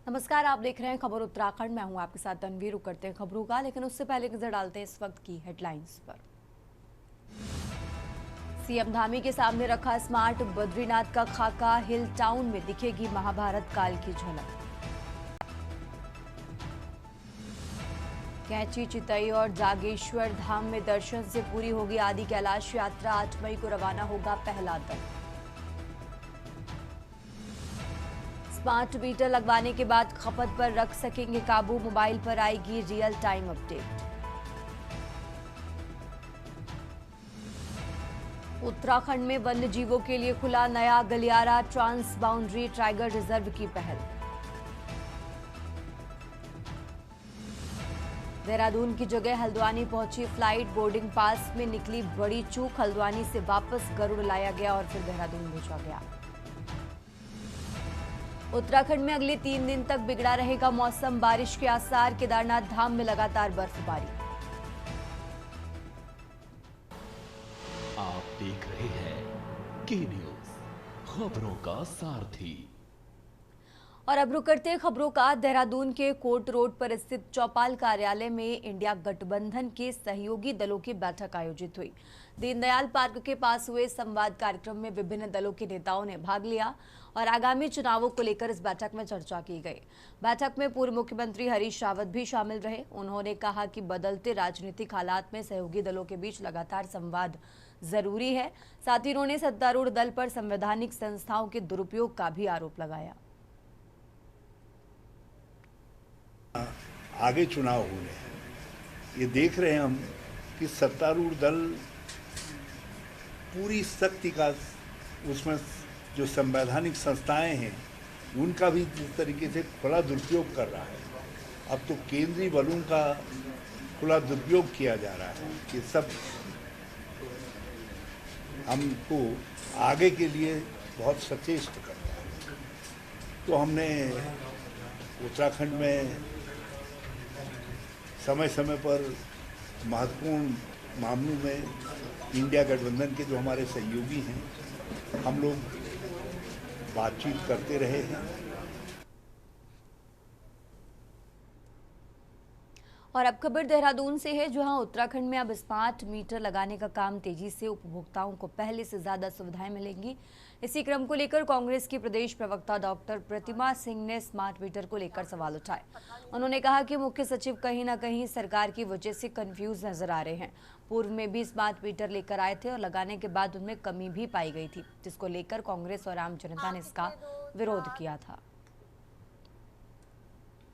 नमस्कार, आप देख रहे हैं खबर उत्तराखंड। मैं हूं आपके साथ तनवीर। रुक करते हैं खबरों का, लेकिन उससे पहले नजर डालते हैं इस वक्त की हेडलाइंस पर। सीएम धामी के सामने रखा स्मार्ट बद्रीनाथ का खाका। हिल टाउन में दिखेगी महाभारत काल की झलक। कैंची, चितई और जागेश्वर धाम में दर्शन से पूरी होगी आदि कैलाश यात्रा। 8 मई को रवाना होगा पहला दल। स्मार्ट मीटर लगवाने के बाद खपत पर रख सकेंगे काबू। मोबाइल पर आएगी रियल टाइम अपडेट। उत्तराखंड में वन्य जीवों के लिए खुला नया गलियारा। ट्रांस बाउंड्री टाइगर रिजर्व की पहल। देहरादून की जगह हल्द्वानी पहुंची फ्लाइट। बोर्डिंग पास में निकली बड़ी चूक। हल्द्वानी से वापस गरुड़ लाया गया और फिर देहरादून भेजा गया। उत्तराखंड में अगले 3 दिन तक बिगड़ा रहेगा मौसम। बारिश के आसार। केदारनाथ धाम में लगातार बर्फबारी। आप देख रहे हैं के न्यूज, खबरों का सारथी। और अब रुक करते हैं खबरों का। देहरादून के कोर्ट रोड पर स्थित चौपाल कार्यालय में इंडिया गठबंधन के सहयोगी दलों की बैठक आयोजित हुई। दीनदयाल पार्क के पास हुए संवाद कार्यक्रम में विभिन्न दलों के नेताओं ने भाग लिया और आगामी चुनावों को लेकर इस बैठक में चर्चा की गई। बैठक में पूर्व मुख्यमंत्री हरीश रावत भी शामिल रहे। उन्होंने कहा कि बदलते राजनीतिक हालात में सहयोगी दलों के बीच लगातार संवाद जरूरी है। साथ ही उन्होंने सत्तारूढ़ दल पर संवैधानिक संस्थाओं के दुरुपयोग का भी आरोप लगाया। आगे चुनाव हो रहे हैं, ये देख रहे हैं हम कि सत्तारूढ़ दल पूरी शक्ति का उसमें जो संवैधानिक संस्थाएं हैं उनका भी जिस तरीके से खुला दुरुपयोग कर रहा है। अब तो केंद्रीय बलों का खुला दुरुपयोग किया जा रहा है कि सब हमको आगे के लिए बहुत सचेत करता है। तो हमने उत्तराखंड में समय समय पर महत्वपूर्ण मामलों में इंडिया गठबंधन के जो हमारे सहयोगी हैं, हम लोग बातचीत करते रहे हैं। और अब खबर देहरादून से है, जहां उत्तराखंड में अब स्मार्ट मीटर लगाने का काम तेजी से उपभोक्ताओं को पहले से ज्यादा सुविधाएं मिलेंगी। इसी क्रम को लेकर कांग्रेस की प्रदेश प्रवक्ता डॉक्टर प्रतिमा सिंह ने स्मार्ट मीटर को लेकर सवाल उठाए। उन्होंने कहा कि मुख्य सचिव कहीं न कहीं सरकार की वजह से कंफ्यूज नजर आ रहे हैं। पूर्व में भी स्मार्ट मीटर लेकर आए थे और लगाने के बाद उनमें कमी भी पाई गई थी, जिसको लेकर कांग्रेस और आम जनता ने इसका विरोध किया था।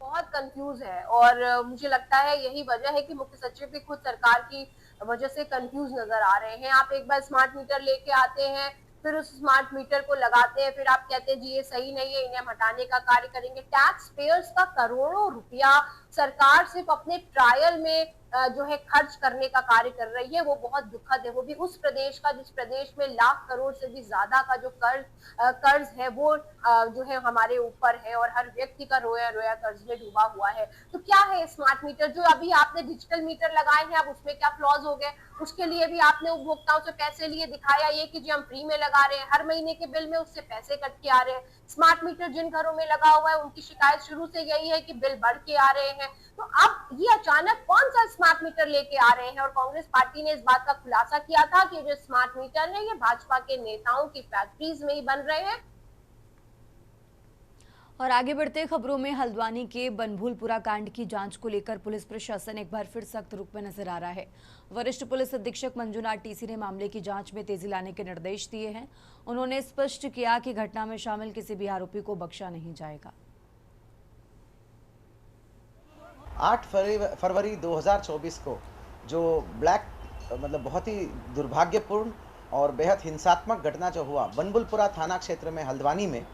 बहुत कंफ्यूज है और मुझे लगता है यही वजह है कि मुख्य सचिव भी खुद सरकार की वजह से कंफ्यूज नजर आ रहे हैं। आप एक बार स्मार्ट मीटर लेके आते हैं, फिर उस स्मार्ट मीटर को लगाते हैं, फिर आप कहते हैं जी ये सही नहीं है, इन्हें हम हटाने का कार्य करेंगे। टैक्स पेयर्स का करोड़ों रुपया सरकार सिर्फ अपने ट्रायल में जो है खर्च करने का कार्य कर रही है, वो बहुत दुखद है। वो भी उस प्रदेश का जिस प्रदेश में लाख करोड़ से भी ज्यादा का जो कर्ज है वो जो है हमारे ऊपर है और हर व्यक्ति का रोया रोया कर्ज में डूबा हुआ है। तो क्या है स्मार्ट मीटर? जो अभी आपने डिजिटल मीटर लगाए हैं, अब उसमें क्या फ्लॉज हो गए? उसके लिए भी आपने उपभोक्ताओं से पैसे लिए, दिखाया ये कि जी हम फ्री में लगा रहे हैं, हर महीने के बिल में उससे पैसे कट के आ रहे हैं। स्मार्ट मीटर जिन घरों में लगा हुआ है उनकी शिकायत शुरू से यही है कि बिल बढ़ के आ रहे हैं। तो अब ये अचानक कौन सा स्मार्ट मीटर लेके आ रहे हैं? और कांग्रेस पार्टी ने इस बात का खुलासा किया था कि जो स्मार्ट मीटर है ये भाजपा के नेताओं की फैक्ट्रीज में ही बन रहे हैं। और आगे बढ़ते खबरों में, हल्द्वानी के बनभूलपुरा कांड की जांच को लेकर पुलिस प्रशासन एक बार फिर सख्त रुख में नजर आ रहा है। वरिष्ठ पुलिस अधीक्षक मंजुनाथ टीसी ने मामले की जांच में तेजी लाने के निर्देश दिए हैं। उन्होंने स्पष्ट किया कि घटना में शामिल किसी भी आरोपी को बख्शा नहीं जाएगा। 8 फरवरी 2024 को जो ब्लैक मतलब बहुत ही दुर्भाग्यपूर्ण और बेहद हिंसात्मक घटना जो हुआ बनभूलपुरा थाना क्षेत्र में हल्द्वानी में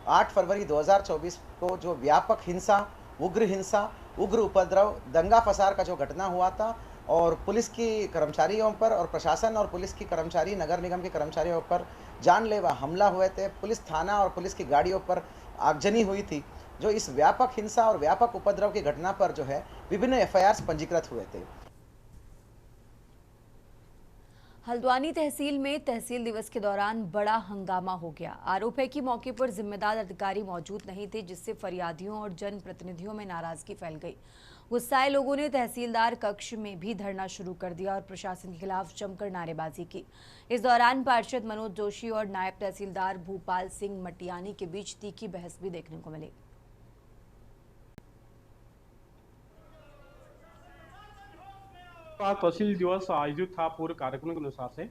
8 फरवरी 2024 को जो व्यापक हिंसा, उग्र उपद्रव, दंगा फसार का जो घटना हुआ था और पुलिस की कर्मचारियों पर और प्रशासन और पुलिस की कर्मचारी, नगर निगम के कर्मचारियों पर जानलेवा हमला हुए थे। पुलिस थाना और पुलिस की गाड़ियों पर आगजनी हुई थी। जो इस व्यापक हिंसा और व्यापक उपद्रव की घटना पर जो है विभिन्न एफआईआर पंजीकृत हुए थे। हल्द्वानी तहसील में तहसील दिवस के दौरान बड़ा हंगामा हो गया। आरोप है कि मौके पर जिम्मेदार अधिकारी मौजूद नहीं थे, जिससे फरियादियों और जनप्रतिनिधियों में नाराजगी फैल गई। गुस्साए लोगों ने तहसीलदार कक्ष में भी धरना शुरू कर दिया और प्रशासन के खिलाफ जमकर नारेबाजी की। इस दौरान पार्षद मनोज जोशी और नायब तहसीलदार भूपाल सिंह मटियानी के बीच तीखी बहस भी देखने को मिली। तहसील दिवस आयोजित था पूरे कार्यक्रम के अनुसार से।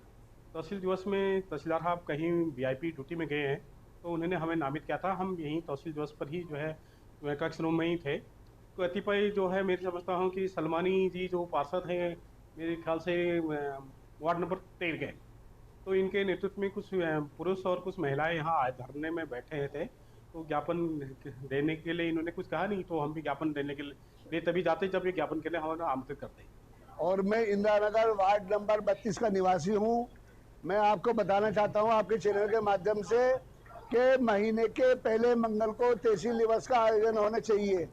तहसील दिवस में तहसीलदार साहब कहीं वीआईपी ड्यूटी में गए हैं, तो उन्होंने हमें नामित किया था। हम यहीं तहसील दिवस पर ही जो है कक्ष रूम में ही थे। तो कतिपय जो है मैं समझता हूँ कि सलमानी जी जो पार्षद हैं, मेरे ख्याल से वार्ड नंबर 13 के, तो इनके नेतृत्व में कुछ पुरुष और कुछ महिलाएं यहाँ धरने में बैठे थे। तो ज्ञापन देने के लिए इन्होंने कुछ कहा नहीं, तो हम भी ज्ञापन देने के लिए तभी जाते जब ये ज्ञापन के लिए हमें आमंत्रित करते। और मैं इंदिरा नगर वार्ड नंबर 32 का निवासी हूं। मैं आपको बताना चाहता हूं आपके चैनल के माध्यम से कि महीने के पहले मंगल को तहसील दिवस का आयोजन होना चाहिए।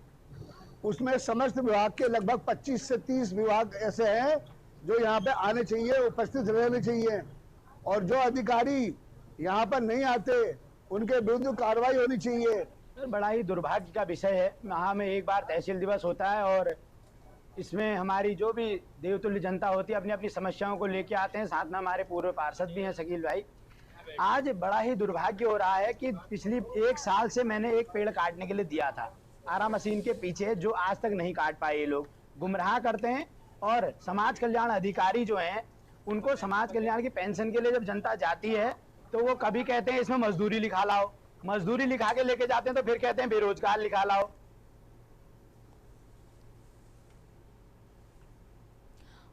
उसमें समस्त विभाग के लगभग 25 से 30 विभाग ऐसे हैं जो यहाँ पे आने चाहिए, उपस्थित रहने चाहिए, और जो अधिकारी यहाँ पर नहीं आते उनके विरुद्ध कार्रवाई होनी चाहिए। बड़ा ही दुर्भाग्य का विषय है। माह में एक बार तहसील दिवस होता है और इसमें हमारी जो भी देवतुल्य जनता होती है अपनी अपनी समस्याओं को लेके आते हैं। साथ में हमारे पूर्व पार्षद भी हैं शकील भाई। आज बड़ा ही दुर्भाग्य हो रहा है कि पिछली 1 साल से मैंने एक पेड़ काटने के लिए दिया था आरा मशीन के पीछे, जो आज तक नहीं काट पाए। ये लोग गुमराह करते हैं और समाज कल्याण अधिकारी जो हैं उनको समाज कल्याण की पेंशन के लिए जब जनता जाती है तो वो कभी कहते हैं इसमें मजदूरी लिखा लाओ, मजदूरी लिखा के लेके जाते हैं तो फिर कहते हैं बेरोजगार लिखा लाओ।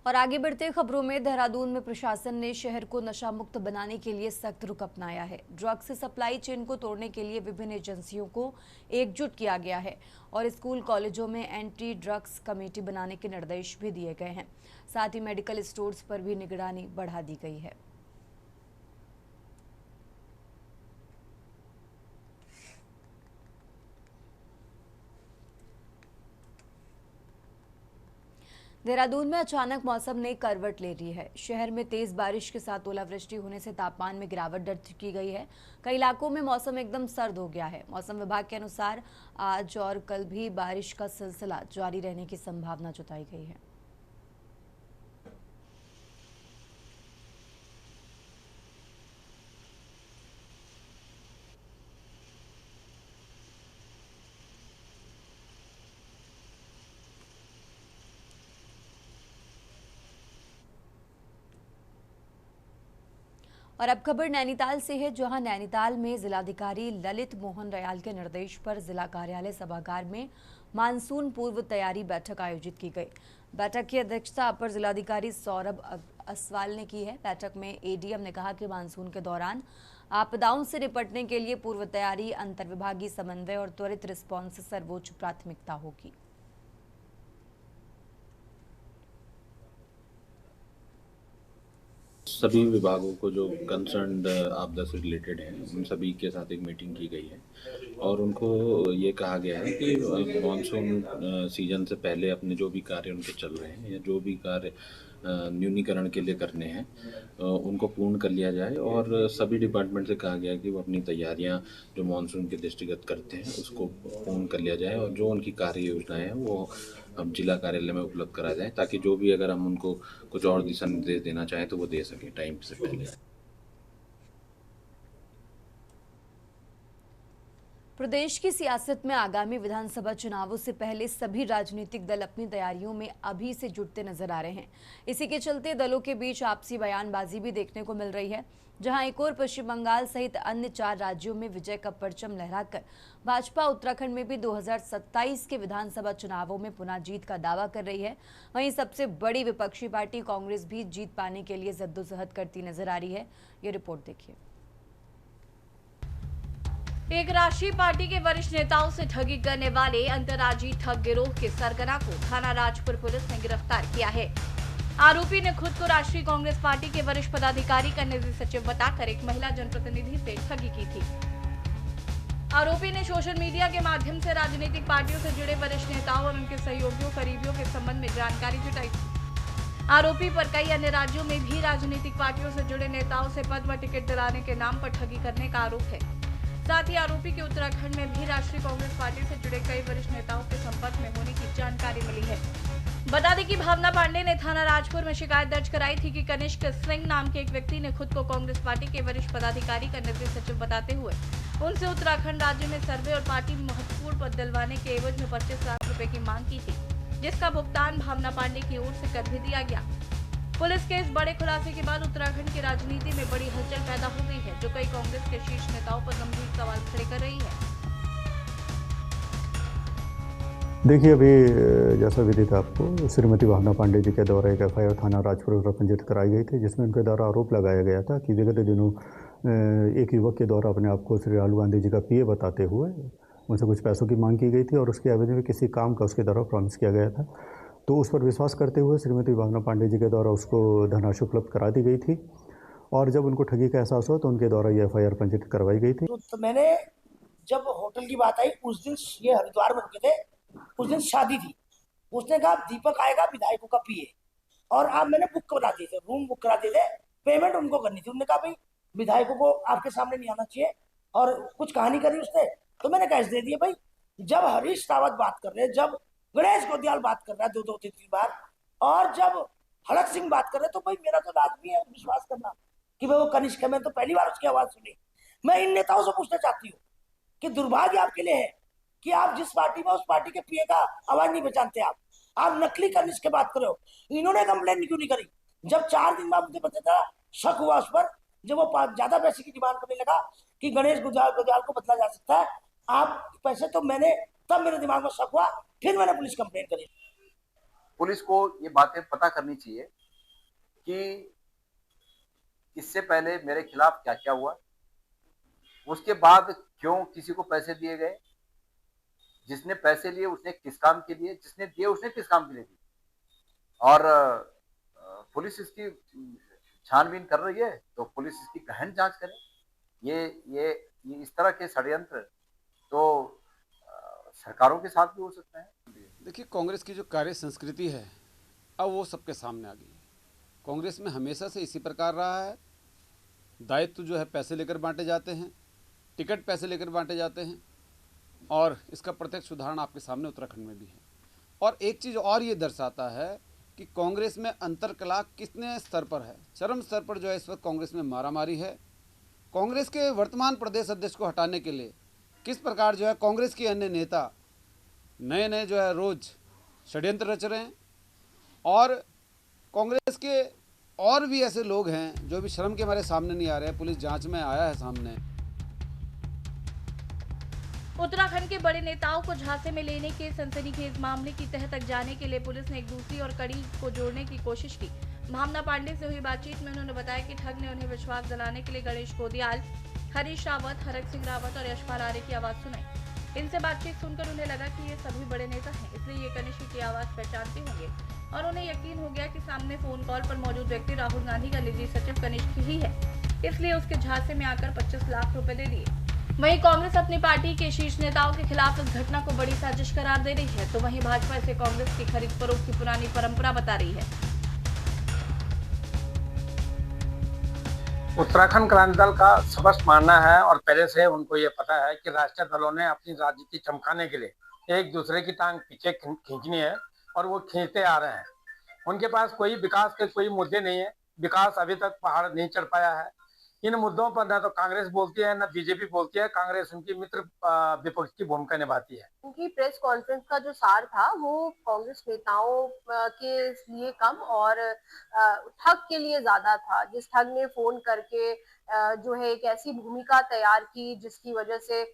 और आगे बढ़ते खबरों में, देहरादून में प्रशासन ने शहर को नशा मुक्त बनाने के लिए सख्त रुख अपनाया है। ड्रग्स सप्लाई चेन को तोड़ने के लिए विभिन्न एजेंसियों को एकजुट किया गया है और स्कूल कॉलेजों में एंटी ड्रग्स कमेटी बनाने के निर्देश भी दिए गए हैं। साथ ही मेडिकल स्टोर्स पर भी निगरानी बढ़ा दी गई है। देहरादून में अचानक मौसम ने करवट ले ली है। शहर में तेज बारिश के साथ ओलावृष्टि होने से तापमान में गिरावट दर्ज की गई है। कई इलाकों में मौसम एकदम सर्द हो गया है। मौसम विभाग के अनुसार आज और कल भी बारिश का सिलसिला जारी रहने की संभावना जताई गई है। और अब खबर नैनीताल से है, जहां नैनीताल में जिलाधिकारी ललित मोहन रयाल के निर्देश पर जिला कार्यालय सभागार में मानसून पूर्व तैयारी बैठक आयोजित की गई। बैठक की अध्यक्षता अपर जिलाधिकारी सौरभ असवाल ने की है। बैठक में एडीएम ने कहा कि मानसून के दौरान आपदाओं से निपटने के लिए पूर्व तैयारी, अंतर्विभागीय समन्वय और त्वरित रिस्पॉन्स सर्वोच्च प्राथमिकता होगी। सभी विभागों को जो कंसर्न्ड आपदा से रिलेटेड हैं उन सभी के साथ एक मीटिंग की गई है और उनको ये कहा गया है कि मानसून सीजन से पहले अपने जो भी कार्य उनके चल रहे हैं या जो भी कार्य न्यूनीकरण के लिए करने हैं उनको पूर्ण कर लिया जाए। और सभी डिपार्टमेंट से कहा गया है कि वो अपनी तैयारियां जो मानसून के दृष्टिगत करते हैं उसको पूर्ण कर लिया जाए और जो उनकी कार्य योजनाएं हैं वो हम जिला कार्यालय में उपलब्ध करा जाए, ताकि जो भी अगर हम उनको कुछ और दिशा निर्देश देना चाहें तो वो दे सकें टाइम से पहले। प्रदेश की सियासत में आगामी विधानसभा चुनावों से पहले सभी राजनीतिक दल अपनी तैयारियों में अभी से जुटते नजर आ रहे हैं। इसी के चलते दलों के बीच आपसी बयानबाजी भी देखने को मिल रही है। जहां एक और पश्चिम बंगाल सहित अन्य 4 राज्यों में विजय का परचम लहराकर भाजपा उत्तराखंड में भी 2027 के विधानसभा चुनावों में पुनः जीत का दावा कर रही है, वहीं सबसे बड़ी विपक्षी पार्टी कांग्रेस भी जीत पाने के लिए जद्दोजहद करती नजर आ रही है। ये रिपोर्ट देखिए। एक राष्ट्रीय पार्टी के वरिष्ठ नेताओं से ठगी करने वाले अंतर्राज्यीय ठग गिरोह के सरगना को थाना राजपुर पुलिस ने गिरफ्तार किया है। आरोपी ने खुद को राष्ट्रीय कांग्रेस पार्टी के वरिष्ठ पदाधिकारी का निजी सचिव बताकर एक महिला जनप्रतिनिधि से ठगी की थी। आरोपी ने सोशल मीडिया के माध्यम से राजनीतिक पार्टियों से जुड़े वरिष्ठ नेताओं और उनके सहयोगियों करीबियों के संबंध में जानकारी जुटाई थी। आरोपी पर कई अन्य राज्यों में भी राजनीतिक पार्टियों से जुड़े नेताओं से पद व टिकट दिलाने के नाम पर ठगी करने का आरोप है। साथ ही आरोपी के उत्तराखंड में भी राष्ट्रीय कांग्रेस पार्टी से जुड़े कई वरिष्ठ नेताओं के संपर्क में होने की जानकारी मिली है। बता दें कि भावना पांडे ने थाना राजपुर में शिकायत दर्ज कराई थी कि कनिष्क सिंह नाम के एक व्यक्ति ने खुद को कांग्रेस पार्टी के वरिष्ठ पदाधिकारी का नगरीय सचिव बताते हुए उनसे उत्तराखंड राज्य में सर्वे और पार्टी में महत्वपूर्ण पद दिलवाने के एवज में 25 लाख रुपए की मांग की थी, जिसका भुगतान भावना पांडे की ओर से कर भी दिया गया। पुलिस के इस बड़े खुलासे के बाद उत्तराखंड की राजनीति में बड़ी हलचल पैदा हो गई है, जो कई कांग्रेस के शीर्ष नेताओं पर गंभीर सवाल खड़े कर रही है। देखिए, अभी जैसा विदित आपको, श्रीमती भावना पांडे जी के द्वारा एक एफआईआर थाना राजपुर में पंजीकृत कराई गई थी, जिसमें उनके द्वारा आरोप लगाया गया था कि विगत दिनों एक युवक के द्वारा अपने आप को श्री राहुल गांधी जी का पीए बताते हुए उनसे कुछ पैसों की मांग की गई थी और उसके एवज में किसी काम का उसके द्वारा प्रॉमिस किया गया था। तो उस पर विश्वास करते हुए श्रीमती भावना पांडे जी के द्वारा उसको धनराशि उपलब्ध करा दी गई थी और जब उनको ठगी का एहसास हुआ तो उनके द्वारा ये एफआईआर पंजीकृत करवाई गई थी। तो मैंने जब होटल की बात आई, उस दिन ये हरिद्वार में रुके थे, उस दिन शादी थी। उसने कहा दीपक आएगा विधायकों का पीए, और आप मैंने बुक करा दिए थे, रूम बुक करा दिए थे, पेमेंट उनको करनी थी। उन्होंने कहा भाई विधायकों को आपके सामने नहीं आना चाहिए, और कुछ कहानी करी उसने, तो मैंने कैश दे दिए। भाई जब हरीश रावत बात कर रहे हैं, जब गणेश गोदियाल बात कर रहा है 2-3 बार, और जब हड़क सिंह बात कर रहे हैं, तो भाई मेरा तो लाजमी है विश्वास करना कि भाई वो कनिष्क है। मैं तो पहली बार उसकी आवाज सुनी। मैं इन नेताओं से पूछना चाहती हूँ कि दुर्भाग्य आपके लिए है कि आप जिस पार्टी में, उस पार्टी के पीए का आवाज नहीं पहचानते। आप नकली कनिष्क की बात करो। इन्होंने कंप्लेन क्यों नहीं करी? जब 4 दिन बाद मुझे पता था, शक हुआ उस पर, जब वो ज्यादा पैसे की डिमांड करने लगा कि गणेश गोदियाल को बदला जा सकता है, आप पैसे, तो मैंने तब मेरे दिमाग में शक हुआ, फिर मैंने पुलिस कंप्लेंट करी। पुलिस को ये बातें पता करनी चाहिए कि इससे पहले मेरे खिलाफ क्या क्या हुआ, उसके बाद क्यों किसी को पैसे दिए गए, जिसने पैसे लिए उसने किस काम के लिए, जिसने दिए उसने किस काम के लिए दिए, और पुलिस इसकी छानबीन कर रही है तो पुलिस इसकी गहन जांच करे। ये इस तरह के षड्यंत्र तो सरकारों के साथ भी हो सकता है। देखिए, कांग्रेस की जो कार्य संस्कृति है अब वो सबके सामने आ गई है। कांग्रेस में हमेशा से इसी प्रकार रहा है, दायित्व जो है पैसे लेकर बांटे जाते हैं, टिकट पैसे लेकर बांटे जाते हैं, और इसका प्रत्यक्ष उदाहरण आपके सामने उत्तराखंड में भी है। और एक चीज़ और ये दर्शाता है कि कांग्रेस में अंतर्कलह कितने स्तर पर है। चरम स्तर पर जो है इस वक्त कांग्रेस में मारामारी है। कांग्रेस के वर्तमान प्रदेश अध्यक्ष को हटाने के लिए किस प्रकार जो है कांग्रेस के अन्य नेता नए जो है रोज षड्यंत्र रच रहे हैं, और कांग्रेस के और भी ऐसे लोग हैं जो भी शर्म के हमारे सामने नहीं आ रहे हैं। पुलिस जांच में आया है सामने। उत्तराखंड के बड़े नेताओं को झांसे में लेने के सनसनीखेज मामले की तह तक जाने के लिए पुलिस ने एक दूसरी और कड़ी को जोड़ने की कोशिश की। भावना पांडे से हुई बातचीत में उन्होंने बताया कि ठग ने उन्हें विश्वास दिलाने के लिए गणेश गोदियाल, हरीश रावत, हरक सिंह रावत और यशपाल आर्य की आवाज सुनाई। इनसे बातचीत सुनकर उन्हें लगा कि ये सभी बड़े नेता हैं, इसलिए ये कनिष्क की आवाज पहचानते होंगे, और उन्हें यकीन हो गया कि सामने फोन कॉल पर मौजूद व्यक्ति राहुल गांधी का निजी सचिव कनिष्क ही है, इसलिए उसके झांसे में आकर 25 लाख रुपए दे दिए। वहीं कांग्रेस अपनी पार्टी के शीर्ष नेताओं के खिलाफ इस घटना को बड़ी साजिश करार दे रही है, तो वहीं भाजपा इसे कांग्रेस की खरीद फरोख्त की पुरानी परंपरा बता रही है। उत्तराखंड क्रांति दल का स्पष्ट मानना है, और पहले से उनको ये पता है कि राष्ट्रीय दलों ने अपनी राजनीति चमकाने के लिए एक दूसरे की टांग पीछे खींचनी है, और वो खींचते आ रहे हैं। उनके पास कोई विकास के कोई मुद्दे नहीं है। विकास अभी तक पहाड़ नहीं चढ़ पाया है। इन मुद्दों पर न तो कांग्रेस बोलती है, न बीजेपी बोलती है। कांग्रेस उनकी मित्र विपक्ष की भूमिका निभाती है। उनकी प्रेस कॉन्फ्रेंस का जो सार था वो कांग्रेस नेताओं के लिए कम और ठग के लिए ज्यादा था। जिस ठग ने फोन करके जो है एक ऐसी भूमिका तैयार की जिसकी वजह से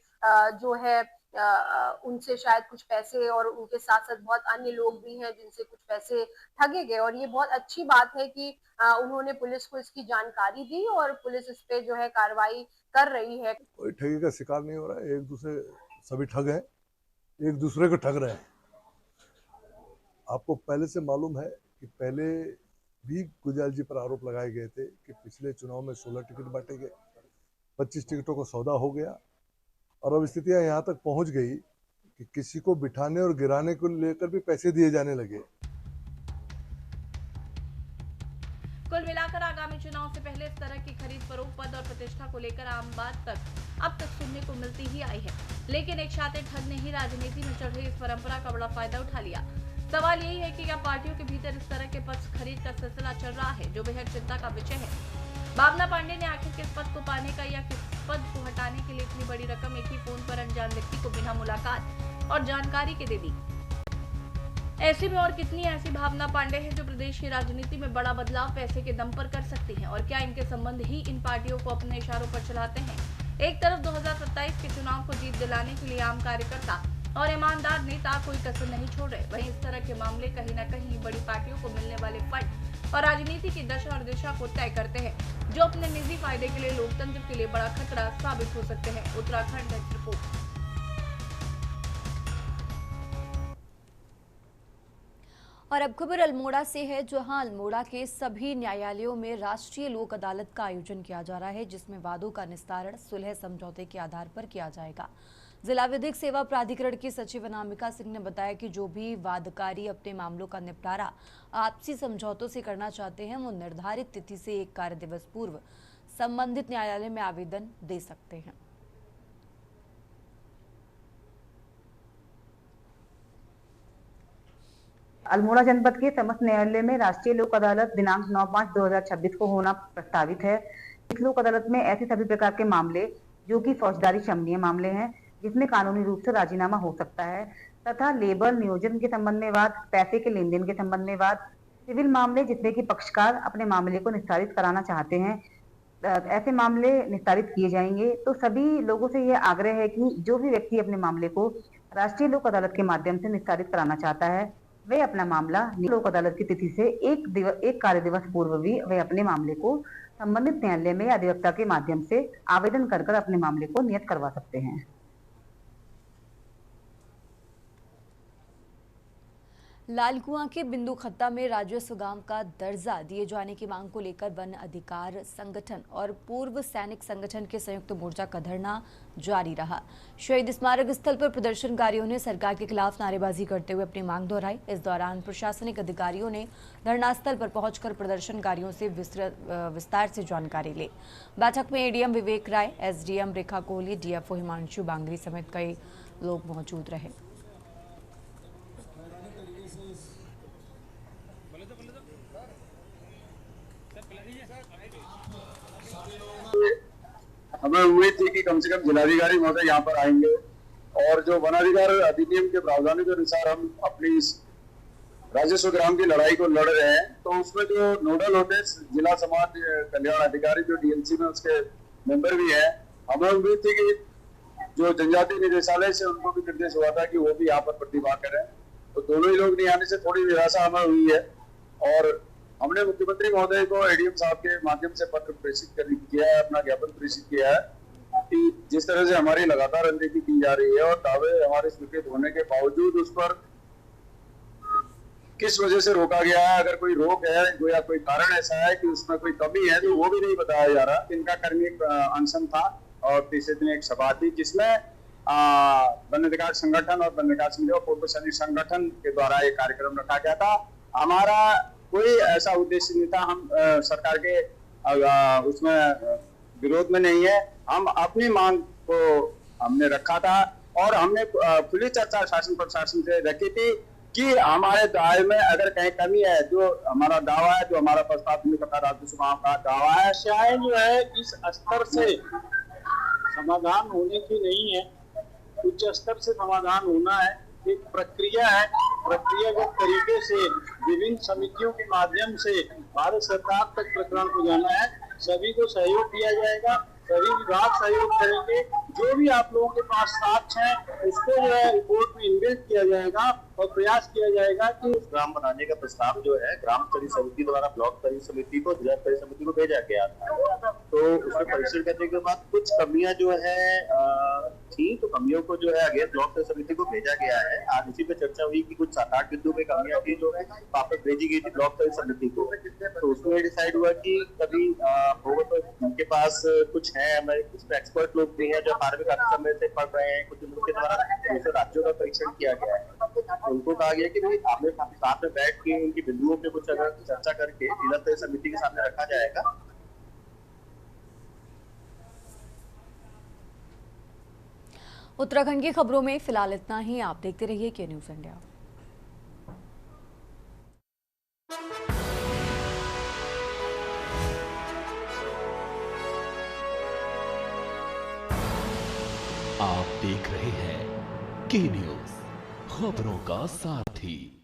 जो है उनसे शायद कुछ पैसे, और उनके साथ साथ बहुत अन्य लोग भी हैं जिनसे कुछ पैसे ठगे गए। और ये बहुत अच्छी बात है कि उन्होंने पुलिस को इसकी जानकारी दी और पुलिस इस पे जो है कार्रवाई कर रही है। कोई ठगी का शिकार नहीं हो रहा है। एक दूसरे सभी ठग हैं, एक दूसरे को ठग रहे हैं। आपको पहले से मालूम है कि पहले भी गुदियाल जी पर आरोप लगाए गए थे कि पिछले चुनाव में 16 टिकट बांटे गए, 25 टिकटों का सौदा हो गया, और अब स्थितियां यहाँ तक पहुंच गई कि किसी को बिठाने और गिराने को लेकर भी पैसे दिए जाने लगे। से पहले इस तरह की खरीद फरोख्त, पद और प्रतिष्ठा को लेकर आम बात अब तक सुनने को मिलती ही आई है। लेकिन एक शातिर ठग ने ही राजनीति में चल रही इस परंपरा का बड़ा फायदा उठा लिया। सवाल यही है कि क्या पार्टियों के भीतर इस तरह के पद खरीद का सिलसिला चल रहा है, जो बेहद चिंता का विषय है। भावना पांडे ने आखिर किस पद को पाने का या किस पद को हटाने के लिए इतनी बड़ी रकम एक ही फोन पर अनजान व्यक्ति को बिना मुलाकात और जानकारी के दे दी। ऐसे में और कितनी ऐसी भावना पांडे हैं जो प्रदेश की राजनीति में बड़ा बदलाव पैसे के दम पर कर सकती हैं, और क्या इनके संबंध ही इन पार्टियों को अपने इशारों पर चलाते हैं। एक तरफ 2027 के चुनाव को जीत दिलाने के लिए आम कार्यकर्ता और ईमानदार नेता कोई कसर नहीं छोड़ रहे, वहीं इस तरह के मामले कहीं न कहीं बड़ी पार्टियों को मिलने वाले फंड और राजनीति की दशा और दिशा को तय करते हैं, जो अपने निजी फायदे के लिए लोकतंत्र के लिए बड़ा खतरा साबित हो सकते हैं। Uttarakhand desk report. और अब खबर अल्मोड़ा से है, जहां अल्मोड़ा के सभी न्यायालयों में राष्ट्रीय लोक अदालत का आयोजन किया जा रहा है, जिसमें वादों का निस्तारण सुलह समझौते के आधार पर किया जाएगा। जिला विधिक सेवा प्राधिकरण की सचिव अनामिका सिंह ने बताया कि जो भी वादकारी अपने मामलों का निपटारा आपसी समझौतों से करना चाहते हैं, वो निर्धारित तिथि से 1 कार्य दिवस पूर्व संबंधित न्यायालय में आवेदन दे सकते हैं। अल्मोड़ा जनपद के समस्त न्यायालय में राष्ट्रीय लोक अदालत दिनांक 9/5/2026 को होना प्रस्तावित है। इस लोक अदालत में ऐसे सभी प्रकार के मामले जो कि फौजदारी शमनीय मामले हैं, जिसमें कानूनी रूप से राजीनामा हो सकता है, तथा लेबर नियोजन के संबंध में वाद, पैसे के लेन देन के संबंध में वाद, सिविल मामले जिसमें कि पक्षकार अपने मामले को निस्तारित कराना चाहते हैं, ऐसे मामले निस्तारित किए जाएंगे। तो सभी लोगों से यह आग्रह है कि जो भी व्यक्ति अपने मामले को राष्ट्रीय लोक अदालत के माध्यम से निस्तारित कराना चाहता है, वे अपना मामला लोक अदालत की तिथि से 1 कार्य दिवस पूर्व भी वे अपने मामले को संबंधित न्यायालय में अधिवक्ता के माध्यम से आवेदन कर अपने मामले को नियत करवा सकते हैं। लालकुआं के बिंदु खत्ता में राजस्व गांव का दर्जा दिए जाने की मांग को लेकर वन अधिकार संगठन और पूर्व सैनिक संगठन के संयुक्त मोर्चा का धरना जारी रहा। शहीद स्मारक स्थल पर प्रदर्शनकारियों ने सरकार के खिलाफ नारेबाजी करते हुए अपनी मांग दोहराई। इस दौरान प्रशासनिक अधिकारियों ने धरना स्थल पर पहुंचकर प्रदर्शनकारियों से विस्तार से जानकारी ली। बैठक में एडीएम विवेक राय, एसडीएम रेखा कोहली, डीएफओ हिमांशु बांगरी समेत कई लोग मौजूद रहे। हमें उम्मीद थी कि कम से कम जिलाधिकारी महोदय यहाँ पर आएंगे और जो वनाधिकार अधिनियम के प्रावधानों के अनुसार हम अपनी इस राजस्व ग्राम की लड़ाई को लड़ रहे हैं, तो उसमें जो नोडल होते हैं जिला समाज कल्याण अधिकारी जो डीएलसी में उसके मेंबर भी हैं, हमें उम्मीद थी कि जो जनजातीय निदेशालय से उनको भी निर्देश हुआ था कि वो भी यहाँ पर प्रतिभा करें, तो दोनों ही लोग नहीं आने से थोड़ी निराशा हमें हुई है। और हमने मुख्यमंत्री महोदय को एडीएम साहब के माध्यम से पत्र प्रेषित किया है, अपना ज्ञापन प्रेषित किया है कि जिस तरह से हमारी लगातार अनदेखी की जा रही है और दावे हमारे स्वीकृत होने के बावजूद उस पर किस वजह से रोका गया है, अगर कोई रोक है या कोई कारण ऐसा है कि उसमें कोई कमी है, तो वो भी नहीं बताया जा रहा। इनका कर्मी अनशन था और तीसरे दिन एक सभा थी जिसमें वन अधिकार संगठन और वन अधिकार समिति और पूर्व सैनिक संगठन के द्वारा ये कार्यक्रम रखा गया था। हमारा कोई ऐसा उद्देश्य नहीं था, हम सरकार के उसमें विरोध में नहीं है, हम अपनी मांग को हमने रखा था और हमने खुली चर्चा शासन प्रशासन से रखी थी कि हमारे दावे में अगर कहीं कमी है, जो हमारा दावा है, जो हमारा प्रस्ताव राजस्व गांव का दावा है, समस्याएं जो है इस स्तर से समाधान होने की नहीं है, उच्च स्तर से समाधान होना है। एक प्रक्रिया है, प्रक्रियागत तरीके से विभिन्न समितियों के माध्यम से भारत सरकार तक प्रकरण को जाना है। सभी को सहयोग दिया जाएगा, सभी विभाग सहयोग करेंगे। जो भी आप लोगों के पास साक्ष्य है उसको जो है रिपोर्ट में इनबिल्ट किया जाएगा और प्रयास किया जाएगा कि ग्राम बनाने का प्रस्ताव जो है ग्राम स्तरीय समिति द्वारा ब्लॉक स्तरीय समिति को जिला स्तरीय समिति को भेजा गया था। तो उसमें परीक्षण करने के बाद कुछ कमियां जो है थी, तो कमियों को जो है अगेन ब्लॉक स्तरीय समिति को भेजा गया है। आज इसी पे चर्चा हुई कि कुछ 7-8 बिंदु में कमियां थी जो वापस भेजी गई थी ब्लॉक स्तरीय समिति को। तो उसमें डिसाइड हुआ कि कभी होगा तो उनके पास कुछ है, हमारे इसमें एक्सपर्ट लोग भी हैं जो कार्य काफी समय से पढ़ रहे हैं, कुछ उनके द्वारा दूसरे राज्यों का परीक्षण किया गया है। उनको कहा गया कि भाई आपने साथ में बैठ के उनकी बिंदुओं पे कुछ अगर चर्चा करके जिला स्तरीय समिति के सामने रखा जाएगा उत्तराखंड की खबरों में फिलहाल इतना ही। आप देखते रहिए के न्यूज़ इंडिया। आप देख रहे हैं के न्यूज़, खबरों का साथी।